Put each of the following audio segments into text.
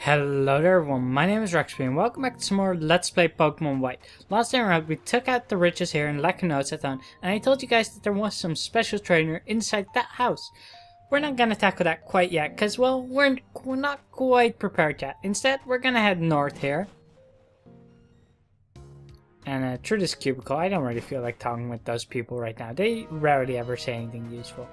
Hello there everyone, my name is Raxby and welcome back to some more Let's Play Pokemon White. Last time around we took out the riches here in Lacunosa Town and I told you guys that there was some special trainer inside that house. We're not gonna tackle that quite yet because, well, we're not quite prepared yet. Instead, we're gonna head north here. And through this cubicle. I don't really feel like talking with those people right now. They rarely ever say anything useful.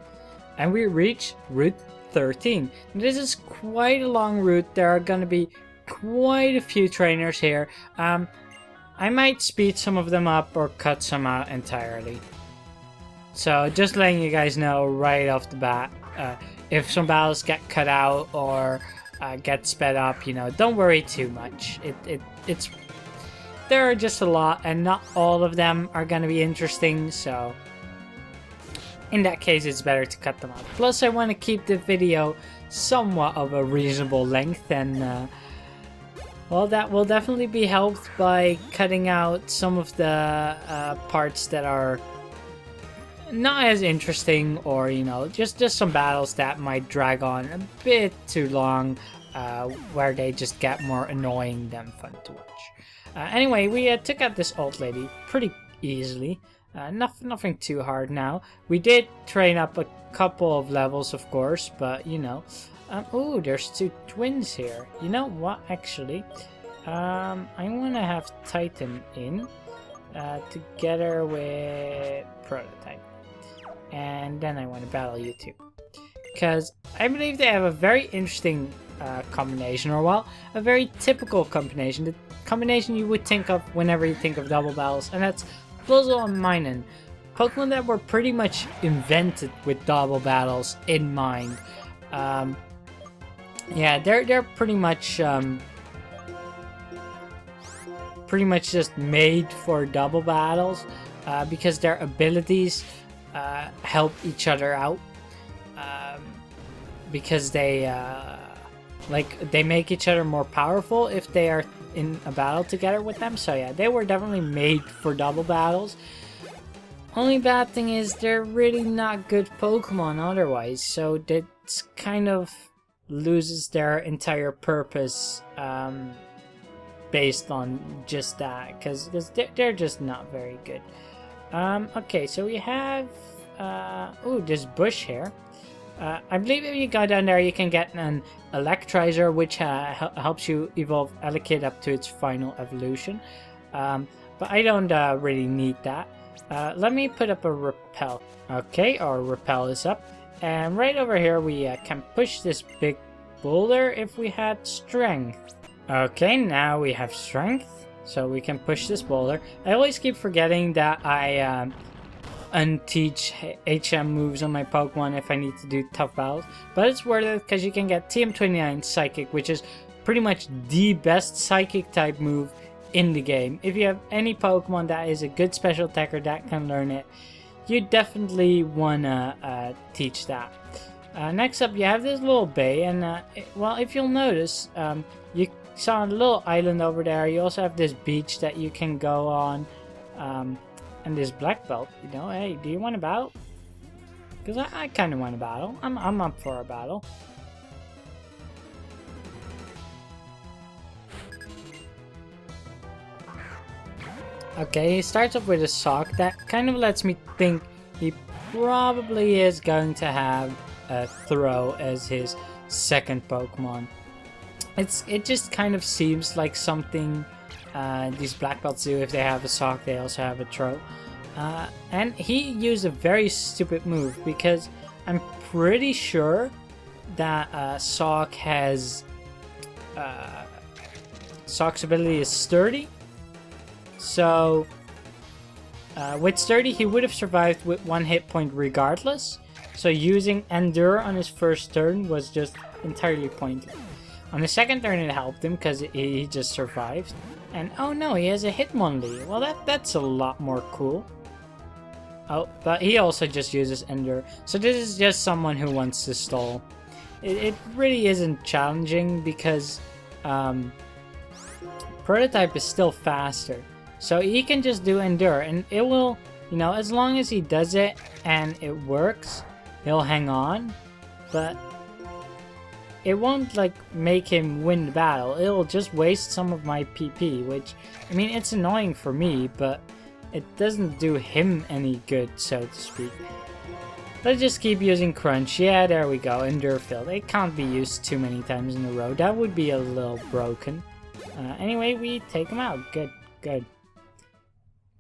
And we reach Route 13. This is quite a long route. There are going to be quite a few trainers here. I might speed some of them up or cut some out entirely. So just letting you guys know right off the bat, if some battles get cut out or get sped up, you know, don't worry too much. It's there are just a lot and not all of them are going to be interesting, so in that case, it's better to cut them out. Plus, I want to keep the video somewhat of a reasonable length, and well, that will definitely be helped by cutting out some of the parts that are not as interesting, or you know, just some battles that might drag on a bit too long, where they just get more annoying than fun to watch. Anyway, we took out this old lady pretty easily. Nothing too hard now. We did train up a couple of levels, of course, but you know. Ooh, there's two twins here. You know what, actually? I want to have Titan in together with Prototype. And then I want to battle you two. Because I believe they have a very interesting combination, or well, a very typical combination. The combination you would think of whenever you think of double battles, and that's Wingull and Minun. Pokemon that were pretty much invented with double battles in mind. Yeah, they're pretty much just made for double battles because their abilities help each other out. Because they they make each other more powerful if they are in a battle together with them. So yeah, they were definitely made for double battles. Only bad thing is they're really not good Pokemon otherwise, so that kind of loses their entire purpose based on just that, because they're just not very good. Okay, so we have ooh, this bush here. I believe if you go down there, you can get an Electrizer, which helps you evolve Elekid up to its final evolution. But I don't really need that. Let me put up a Repel. Okay, our Repel is up. And right over here, we can push this big boulder if we had Strength. Okay, now we have Strength, so we can push this boulder. I always keep forgetting that I unteach HM moves on my Pokemon if I need to do tough battles, but it's worth it because you can get TM29 Psychic, which is pretty much the best Psychic type move in the game. If you have any Pokemon that is a good special attacker that can learn it, you definitely wanna teach that. Next up, you have this little bay, and well, if you'll notice, you saw a little island over there. You also have this beach that you can go on. And this black belt, you know, hey, do you want to battle? Because I kind of want to battle. I'm up for a battle. Okay, he starts off with a sock. That kind of lets me think he probably is going to have a Throw as his second Pokemon. It just kind of seems like something these black belts do. If they have a sock, they also have a throw. And he used a very stupid move because I'm pretty sure that Sock has Sock's ability is Sturdy. So with Sturdy, he would have survived with 1 hit point regardless. So using Endure on his first turn was just entirely pointless. On the second turn, it helped him because he just survived. And oh no, he has a Hitmonlee. Well, that's a lot more cool. Oh, but he also just uses Endure. So this is just someone who wants to stall. It really isn't challenging because Prototype is still faster. So he can just do Endure, and it will, you know, as long as he does it and it works, he'll hang on. But it won't like make him win the battle. It'll just waste some of my PP, which, I mean, it's annoying for me, but it doesn't do him any good, so to speak. Let's just keep using Crunch. Yeah, there we go. Endure Field. It can't be used too many times in a row. That would be a little broken. Anyway, we take him out. Good, good.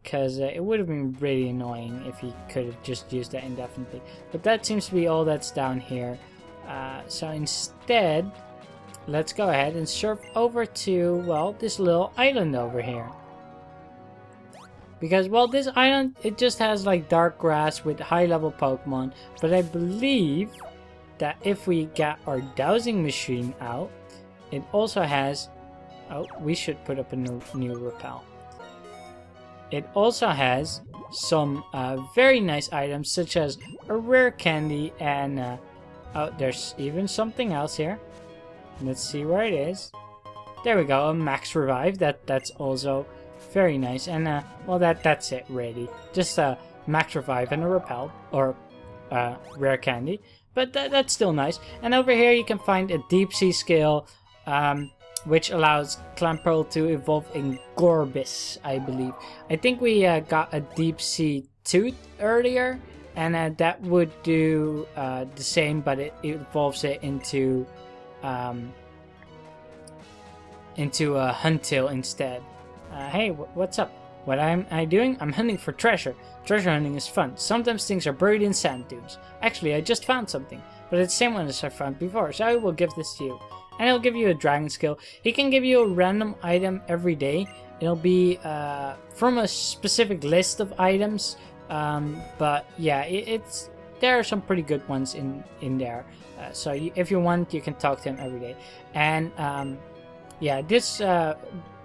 Because it would have been really annoying if he could have just used that indefinitely. But that seems to be all that's down here. So instead, let's go ahead and surf over to, well, this little island over here. Because, well, this island, it just has like dark grass with high level Pokemon. But I believe that if we get our dowsing machine out, it also has, oh, we should put up a new repel. It also has some very nice items such as a rare candy and, oh, there's even something else here. Let's see where it is. There we go, a max revive. That's also very nice. And well, that's it really. Just a max revive and a repel or rare candy. But that's still nice. And over here you can find a deep sea scale, which allows Clamperl to evolve in Gorbis, I believe. I think we got a deep sea tooth earlier, and that would do the same, but it evolves it into a Huntail instead. Hey, what's up? What am I doing? I'm hunting for treasure. Treasure hunting is fun. Sometimes things are buried in sand dunes. Actually, I just found something, but it's the same one as I found before, so I will give this to you. And it'll give you a dragon skill. He can give you a random item every day. It'll be from a specific list of items, but yeah, there are some pretty good ones in there. So if you want, you can talk to him every day. And yeah, this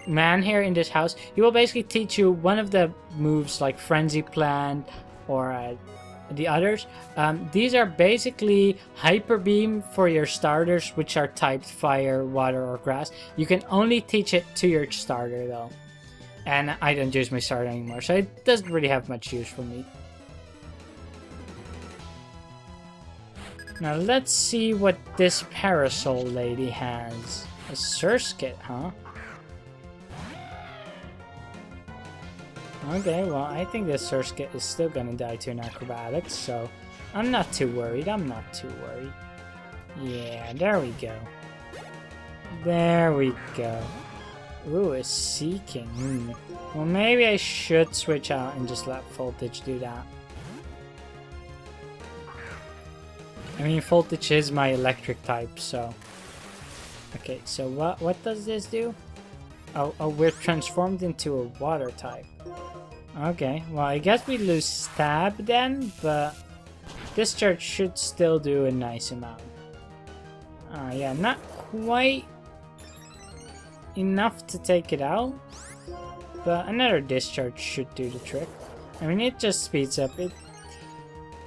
man here in this house, he will basically teach you one of the moves like Frenzy Plant or the others. These are basically Hyper Beam for your starters, which are typed Fire, Water, or Grass. You can only teach it to your starter though. And I don't use my starter anymore, so it doesn't really have much use for me. Now let's see what this Parasol lady has. A Surskit, huh? Okay, well, I think this Surskit is still gonna die to an Acrobatics, so I'm not too worried. Yeah, there we go. There we go. Ooh, a Seeking. Well, maybe I should switch out and just let Voltage do that. I mean, Voltage is my electric type, so... Okay, so what does this do? Oh, we're transformed into a water type. Okay, well, I guess we lose Stab then, but Discharge should still do a nice amount. Yeah, not quite enough to take it out, but another Discharge should do the trick. I mean, it just speeds up.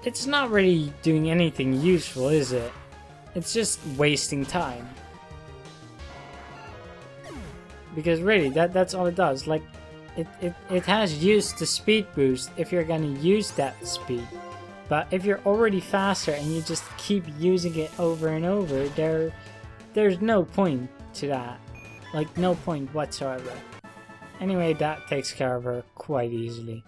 It's not really doing anything useful, is it? It's just wasting time. Because really, that's all it does. Like, it has used the speed boost if you're gonna use that speed. But if you're already faster and you just keep using it over and over, there's no point to that. Like, no point whatsoever. Anyway, that takes care of her quite easily.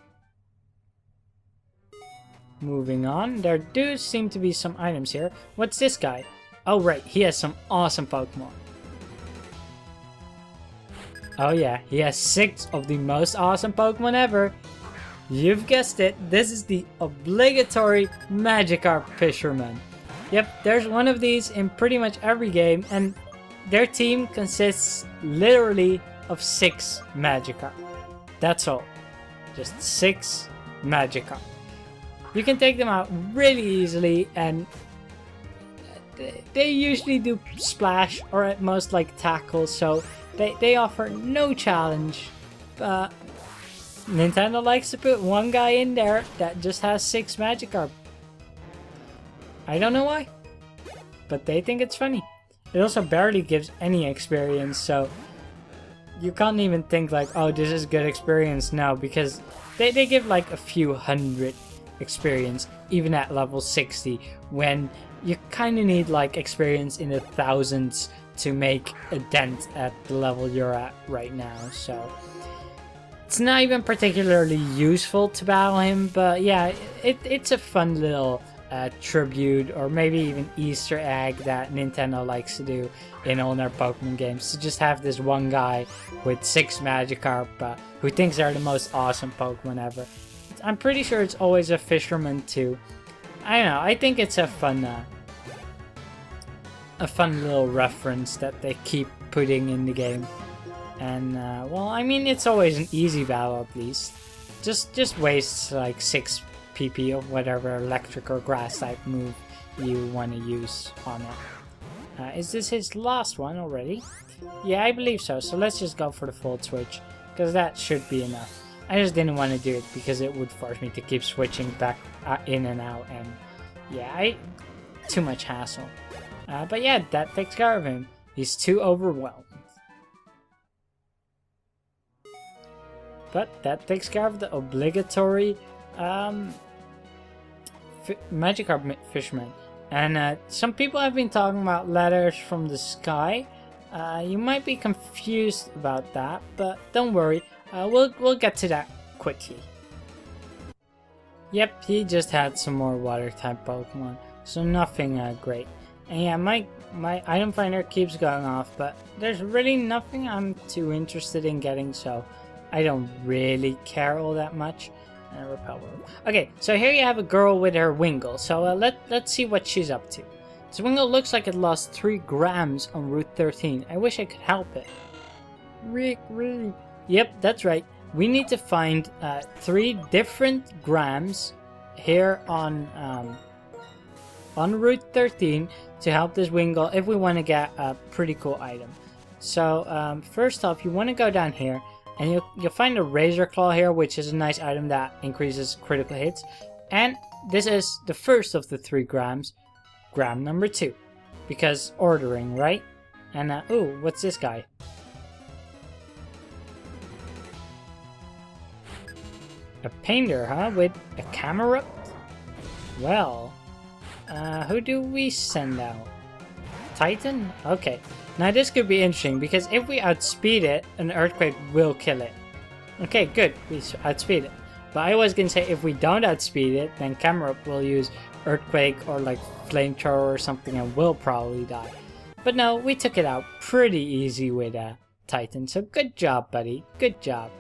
Moving on, there do seem to be some items here. What's this guy? Oh right, he has some awesome Pokemon. Oh yeah, he has 6 of the most awesome Pokemon ever. You've guessed it, this is the obligatory Magikarp Fisherman. Yep, there's one of these in pretty much every game, and their team consists literally of 6 Magikarp. That's all. Just 6 Magikarp. You can take them out really easily, and they usually do Splash or at most like Tackle, so they offer no challenge. But Nintendo likes to put one guy in there that just has 6 Magikarp. I don't know why, but they think it's funny. It also barely gives any experience, so you can't even think like, oh, this is good experience now, because they give like a few hundred experience even at level 60 when you kind of need like experience in the thousands to make a dent at the level you're at right now. So it's not even particularly useful to battle him, but yeah, it's a fun little tribute or maybe even Easter egg that Nintendo likes to do in all their Pokemon games, to just have this one guy with 6 Magikarp who thinks they're the most awesome Pokemon ever. I'm pretty sure it's always a fisherman too. I don't know, I think it's a fun little reference that they keep putting in the game. And well, I mean, it's always an easy battle at least. Just waste like 6 PP of whatever electric or grass type move you want to use on it. Is this his last one already? Yeah, I believe so. So let's just go for the full switch, because that should be enough. I just didn't want to do it because it would force me to keep switching back in and out, and yeah, too much hassle. But yeah, that takes care of him. He's too overwhelmed. But that takes care of the obligatory Magikarp fisherman. And some people have been talking about letters from the sky. You might be confused about that, but don't worry. We'll get to that quickly. Yep, he just had some more water type Pokemon, so nothing great. And yeah, my item finder keeps going off, but there's really nothing I'm too interested in getting, so I don't really care all that much. Repel. Okay, so here you have a girl with her Wingull. So let's see what she's up to. This Wingull looks like it lost 3 grams on Route 13. I wish I could help it. Really? Yep, that's right. We need to find 3 different grams here on Route 13 to help this Wingull if we want to get a pretty cool item. So first off, you want to go down here. And you'll find a Razor Claw here, which is a nice item that increases critical hits. And this is the first of the 3 grams. Gram number 2. Because ordering, right? And, ooh, what's this guy? A painter, huh? With a Camerupt? Well, who do we send out? Titan? Okay. Now this could be interesting, because if we outspeed it, an Earthquake will kill it. Okay, good. We outspeed it. But I was gonna say if we don't outspeed it, then Camerupt will use Earthquake or like Flamethrower or something and will probably die. But no, we took it out pretty easy with Titan. So good job, buddy. Good job.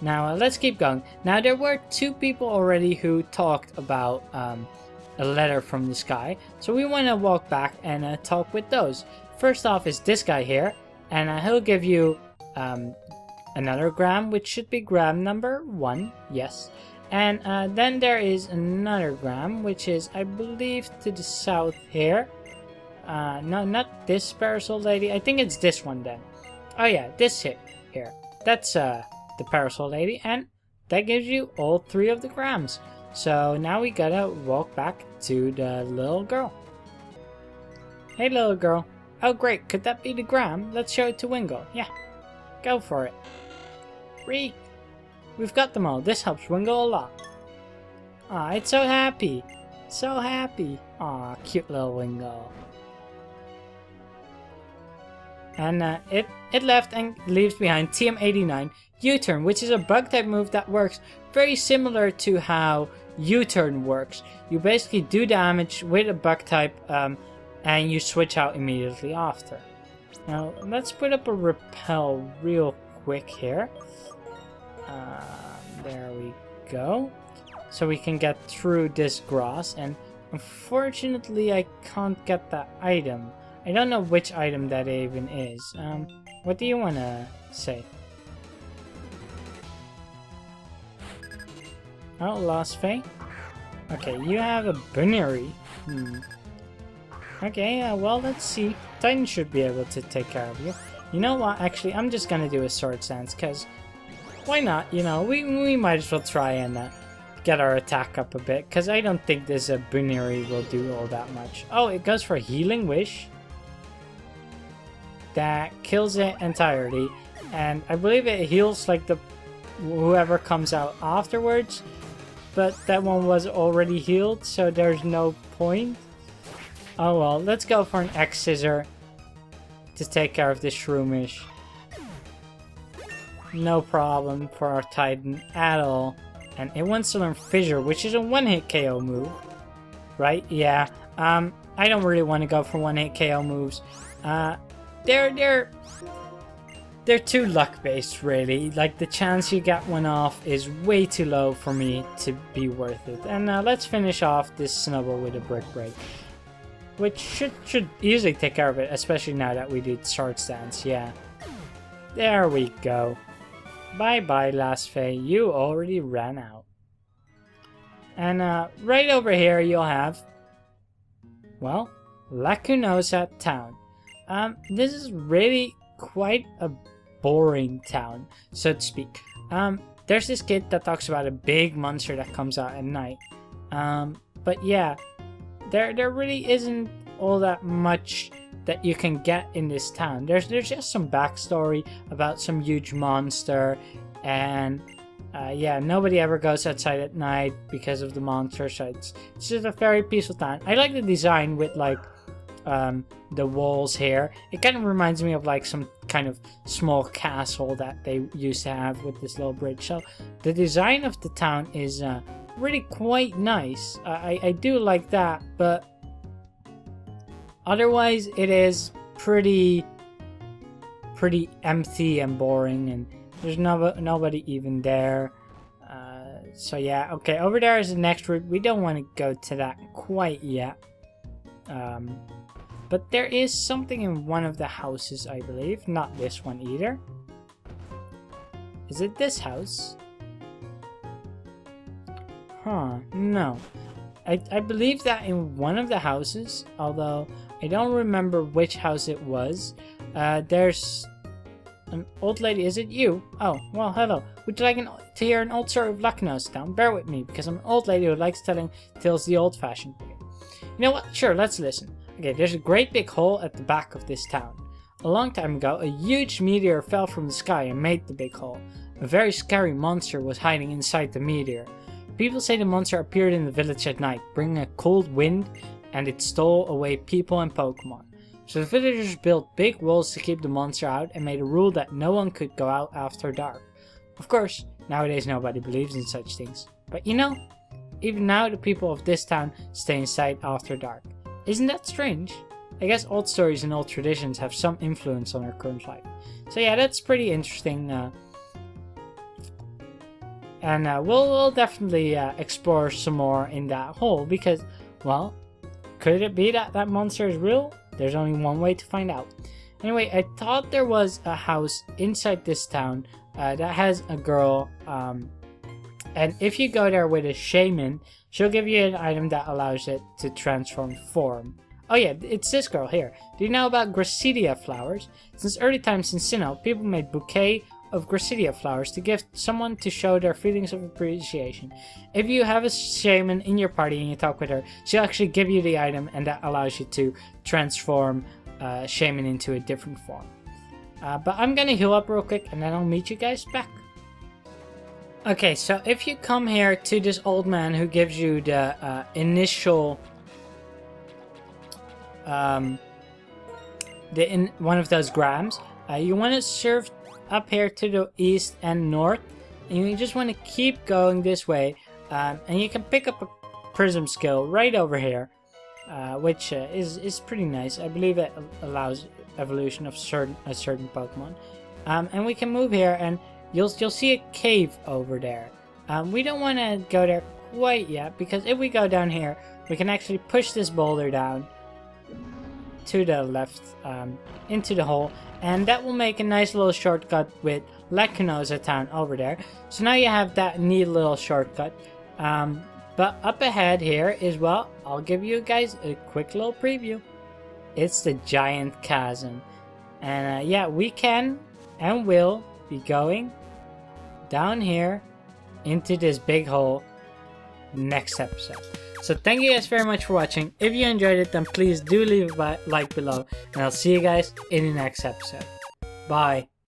Now let's keep going. Now there were 2 people already who talked about a letter from the sky. So we want to walk back and talk with those. First off is this guy here, and he'll give you another gram, which should be gram number 1, yes. And then there is another gram, which is, I believe, to the south here. No, not this Parasol Lady. I think it's this one then. Oh yeah, this here. That's the Parasol Lady, and that gives you all 3 of the grams. So now we gotta walk back to the little girl. Hey, little girl. Oh great, could that be the gram? Let's show it to Wingull. Yeah, go for it. We've got them all. This helps Wingull a lot. Aw, it's so happy. So happy. Aw, cute little Wingull. And it left and leaves behind TM89 U-turn, which is a bug type move that works very similar to how U-turn works. You basically do damage with a bug type and you switch out immediately after. Now let's put up a repel real quick here. There we go. So we can get through this grass, and unfortunately I can't get that item. I don't know which item that even is. What do you want to say? Oh, Lost Fae? Okay, you have a Bunnery. Okay, well, let's see. Titan should be able to take care of you. You know what? Actually, I'm just gonna do a Sword Stance, because why not? You know, we might as well try and get our attack up a bit, because I don't think this Bunnery will do all that much. Oh, it goes for Healing Wish. That kills it entirely, and I believe it heals like whoever comes out afterwards. but that one was already healed, so there's no point. Oh well, let's go for an X Scissor to take care of this Shroomish. No problem for our Titan at all. And it wants to learn Fissure, which is a one-hit KO move. Right? Yeah. I don't really want to go for one-hit KO moves. They're too luck-based, really. Like, the chance you get one off is way too low for me to be worth it. And let's finish off this Snubble with a Brick Break. Which should easily take care of it, especially now that we did Short Stance, yeah. There we go. Bye-bye, Last Fae. You already ran out. And right over here you'll have, well, Lacunosa Town. This is really quite a boring town, so to speak. There's this kid that talks about a big monster that comes out at night. But yeah, there really isn't all that much that you can get in this town. There's just some backstory about some huge monster, and yeah, nobody ever goes outside at night because of the monster, so it's just a very peaceful town. I like the design with like the walls here. It kind of reminds me of like some kind of small castle that they used to have with this little bridge. So the design of the town is really quite nice. I do like that, but otherwise it is pretty empty and boring, and there's nobody even there. So yeah, okay, over there is the next route. We don't want to go to that quite yet. But there is something in one of the houses, I believe. Not this one either. Is it this house? Huh, no. I believe that in one of the houses, although I don't remember which house it was, there's an old lady. Is it you? Oh, well, hello. Would you like to hear an old story of Lacunosa Town? Bear with me, because I'm an old lady who likes telling tales the old-fashioned way. You know what? Sure, let's listen. Okay, there's a great big hole at the back of this town. A long time ago, a huge meteor fell from the sky and made the big hole. A very scary monster was hiding inside the meteor. People say the monster appeared in the village at night, bringing a cold wind, and it stole away people and Pokemon. So the villagers built big walls to keep the monster out and made a rule that no one could go out after dark. Of course, nowadays nobody believes in such things. But you know, even now the people of this town stay inside after dark. Isn't that strange? I guess old stories and old traditions have some influence on our current life. So yeah, that's pretty interesting. And we'll definitely explore some more in that hole, because, well, could it be that that monster is real? There's only one way to find out. Anyway, I thought there was a house inside this town that has a girl, and if you go there with a shaman, she'll give you an item that allows it to transform form. Oh yeah, it's this girl here. Do you know about Gracidia flowers? Since early times in Sinnoh, people made bouquet of Gracidia flowers to give someone to show their feelings of appreciation. If you have a shaman in your party and you talk with her, she'll actually give you the item, and that allows you to transform shaman into a different form. But I'm gonna heal up real quick, and then I'll meet you guys back. Okay, so if you come here to this old man who gives you the initial one of those grams, you want to serve up here to the east and north, and you just want to keep going this way, and you can pick up a prism skill right over here, which is pretty nice. I believe it allows evolution of a certain Pokemon, and we can move here, and you'll see a cave over there. We don't want to go there quite yet, because if we go down here, we can actually push this boulder down to the left into the hole, and that will make a nice little shortcut with Lacunosa Town over there. So now you have that neat little shortcut. But up ahead here is, well, I'll give you guys a quick little preview. It's the Giant Chasm, and yeah, we can and will be going down here into this big hole next episode. So thank you guys very much for watching. If you enjoyed it, then please do leave a like below, and I'll see you guys in the next episode. Bye.